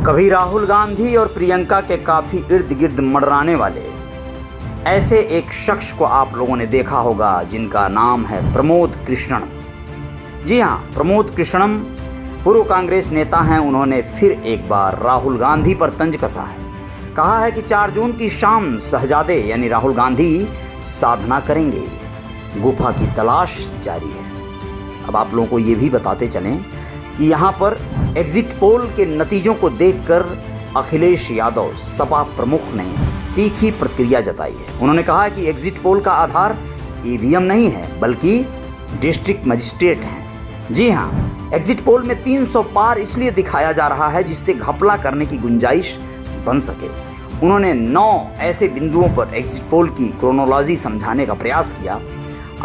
कभी राहुल गांधी और प्रियंका के काफी इर्द गिर्द मंडराने वाले ऐसे एक शख्स को आप लोगों ने देखा होगा जिनका नाम है प्रमोद कृष्णन। जी हाँ, प्रमोद कृष्णन पूर्व कांग्रेस नेता हैं। उन्होंने फिर एक बार राहुल गांधी पर तंज कसा है। कहा है कि 4 जून की शाम शहजादे यानी राहुल गांधी साधना करेंगे, गुफा की तलाश जारी है। अब आप लोगों को ये भी बताते चलें कि यहाँ पर एग्जिट पोल के नतीजों को देखकर अखिलेश यादव सपा प्रमुख ने तीखी प्रतिक्रिया जताई है। उन्होंने कहा कि एग्जिट पोल का आधार ईवीएम नहीं है बल्कि डिस्ट्रिक्ट मजिस्ट्रेट हैं। जी हाँ, एग्जिट पोल में 300 पार इसलिए दिखाया जा रहा है जिससे घपला करने की गुंजाइश बन सके। उन्होंने 9 ऐसे बिंदुओं पर एग्जिट पोल की क्रोनोलॉजी समझाने का प्रयास किया।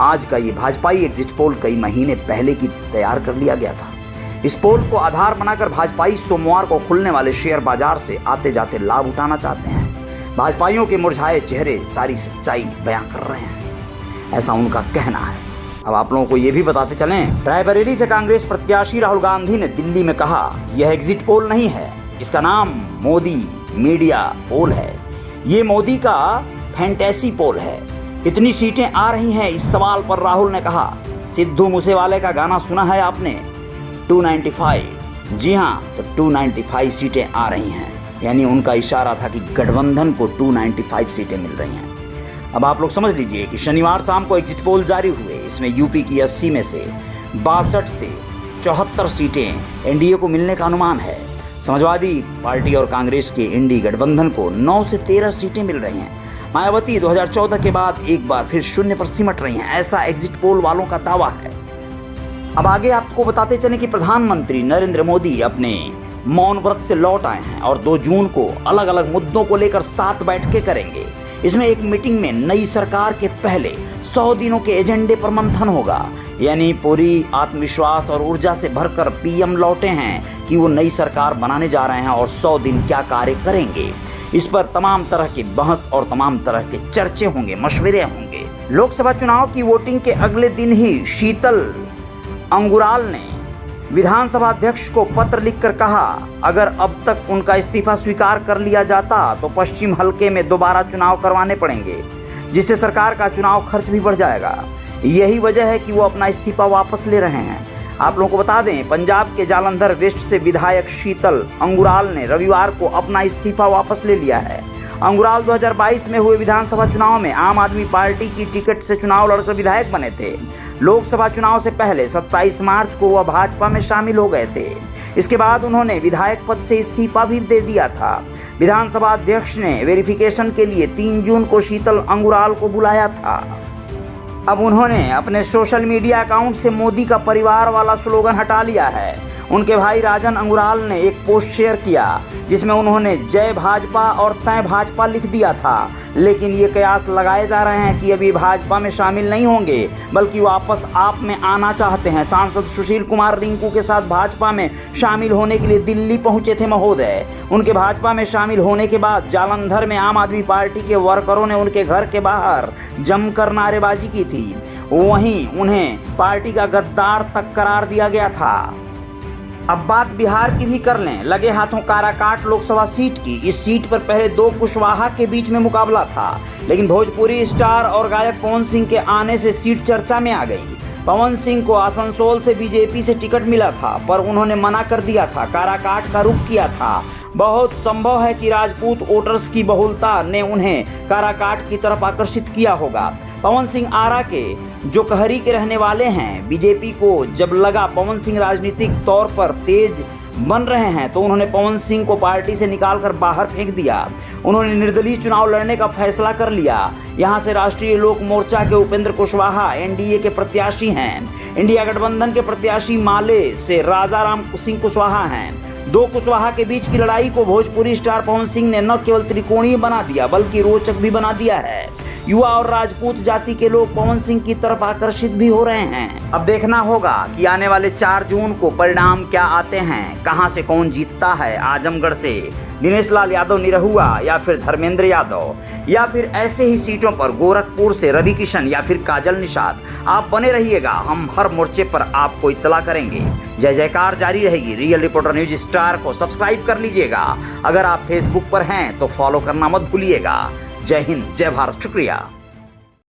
आज का ये भाजपाई एग्जिट पोल कई महीने पहले की तैयार कर लिया गया था। इस पोल को आधार बनाकर भाजपाई सोमवार को खुलने वाले शेयर बाजार से आते जाते लाभ उठाना चाहते हैं। भाजपाइयों के मुरझाए चेहरे सारी सच्चाई बयां कर रहे हैं, ऐसा उनका कहना है। अब आप लोगों को ये भी बताते चलें, रायबरेली से कांग्रेस प्रत्याशी राहुल गांधी ने दिल्ली में कहा यह एग्जिट पोल नहीं है, इसका नाम मोदी मीडिया पोल है। ये मोदी का फैंटेसी पोल है। कितनी सीटें आ रही हैं, इस सवाल पर राहुल ने कहा सिद्धू मूसेवाले का गाना सुना है आपने, 295। जी हाँ, तो 295 सीटें आ रही हैं, यानी उनका इशारा था कि गठबंधन को 295 सीटें मिल रही हैं। अब आप लोग समझ लीजिए कि शनिवार शाम को एग्जिट पोल जारी हुए। इसमें यूपी की 80 में से 62 से 74 सीटें एनडीए को मिलने का अनुमान है। समाजवादी पार्टी और कांग्रेस के इंडी गठबंधन को 9 से 13 सीटें मिल रही हैं। मायावती 2014 के बाद एक बार फिर शून्य पर सिमट रही हैं, ऐसा एग्जिट पोल वालों का दावा है। अब आगे आपको बताते चलें कि प्रधानमंत्री नरेंद्र मोदी अपने मौन व्रत से लौट आए हैं और 2 जून को अलग अलग मुद्दों को लेकर 7 बैठकें करेंगे। इसमें एक मीटिंग में नई सरकार के पहले 100 दिनों के एजेंडे पर मंथन होगा। यानी पूरी आत्मविश्वास और ऊर्जा से भरकर पीएम लौटे हैं कि वो नई सरकार बनाने जा रहे हैं और 100 दिन क्या कार्य करेंगे। इस पर तमाम तरह की बहस और तमाम तरह के चर्चे होंगे, मशवरे होंगे। लोकसभा चुनाव की वोटिंग के अगले दिन ही शीतल अंगुराल ने विधानसभा अध्यक्ष को पत्र लिखकर कहा अगर अब तक उनका इस्तीफा स्वीकार कर लिया जाता तो पश्चिम हलके में दोबारा चुनाव करवाने पड़ेंगे, जिससे सरकार का चुनाव खर्च भी बढ़ जाएगा। यही वजह है कि वो अपना इस्तीफा वापस ले रहे हैं। आप लोगों को बता दें, पंजाब के जालंधर वेस्ट से विधायक शीतल अंगुराल ने रविवार को अपना इस्तीफा वापस ले लिया है। अंगुराल 2022 में हुए विधानसभा चुनाव में आम आदमी पार्टी की टिकट से चुनाव लड़कर विधायक बने थे। लोकसभा चुनाव से पहले 27 मार्च को वह भाजपा में शामिल हो गए थे। इसके बाद उन्होंने विधायक पद से इस्तीफा भी दे दिया था। विधानसभा अध्यक्ष ने वेरिफिकेशन के लिए 3 जून को शीतल अंगुराल को बुलाया था। अब उन्होंने अपने सोशल मीडिया अकाउंट से मोदी का परिवार वाला स्लोगन हटा लिया है। उनके भाई राजन अंगुराल ने एक पोस्ट शेयर किया जिसमें उन्होंने जय भाजपा और तय भाजपा लिख दिया था, लेकिन ये कयास लगाए जा रहे हैं कि अभी भाजपा में शामिल नहीं होंगे बल्कि वापस आप में आना चाहते हैं। सांसद सुशील कुमार रिंकू के साथ भाजपा में शामिल होने के लिए दिल्ली पहुंचे थे महोदय। उनके भाजपा में शामिल होने के बाद जालंधर में आम आदमी पार्टी के वर्करों ने उनके घर के बाहर जमकर नारेबाजी की थी। वहीं उन्हें पार्टी का गद्दार तक करार दिया गया था। अब बात बिहार की भी कर लें। लगे हाथों काराकाट लोकसभा सीट की। इस सीट पर पहले 2 कुशवाहा के बीच में मुकाबला था, लेकिन भोजपुरी स्टार और गायक पवन सिंह के आने से सीट चर्चा में आ गई। पवन सिंह को आसनसोल से बीजेपी से टिकट मिला था पर उन्होंने मना कर दिया था, काराकाट का रुख किया था। बहुत संभव है कि राजपूत वोटर्स की बहुलता ने उन्हें काराकाट की तरफ आकर्षित किया होगा। पवन सिंह आरा के जो कहरी के रहने वाले हैं, बीजेपी को जब लगा पवन सिंह राजनीतिक तौर पर तेज बन रहे हैं तो उन्होंने पवन सिंह को पार्टी से निकालकर बाहर फेंक दिया। उन्होंने निर्दलीय चुनाव लड़ने का फैसला कर लिया। यहां से राष्ट्रीय लोक मोर्चा के उपेंद्र कुशवाहा एनडीए के प्रत्याशी हैं। इंडिया गठबंधन के प्रत्याशी माले से राजा राम सिंह कुशवाहा हैं। 2 कुशवाहा के बीच की लड़ाई को भोजपुरी स्टार पवन सिंह ने न केवल त्रिकोणीय बना दिया बल्कि रोचक भी बना दिया है। युवा और राजपूत जाति के लोग पवन सिंह की तरफ आकर्षित भी हो रहे हैं। अब देखना होगा कि आने वाले 4 जून को परिणाम क्या आते हैं, कहां से कौन जीतता है, आजमगढ़ से दिनेश लाल यादव निरहुआ या फिर धर्मेंद्र यादव, या फिर ऐसे ही सीटों पर गोरखपुर से रवि किशन या फिर काजल निषाद। आप बने रहिएगा, हम हर मोर्चे पर आपको इत्तला करेंगे। जय जयकार जारी रहेगी। रियल रिपोर्टर न्यूज स्टार को सब्सक्राइब कर लीजिएगा। अगर आप फेसबुक पर हैं तो फॉलो करना मत भूलिएगा। जय हिंद, जय भारत, शुक्रिया।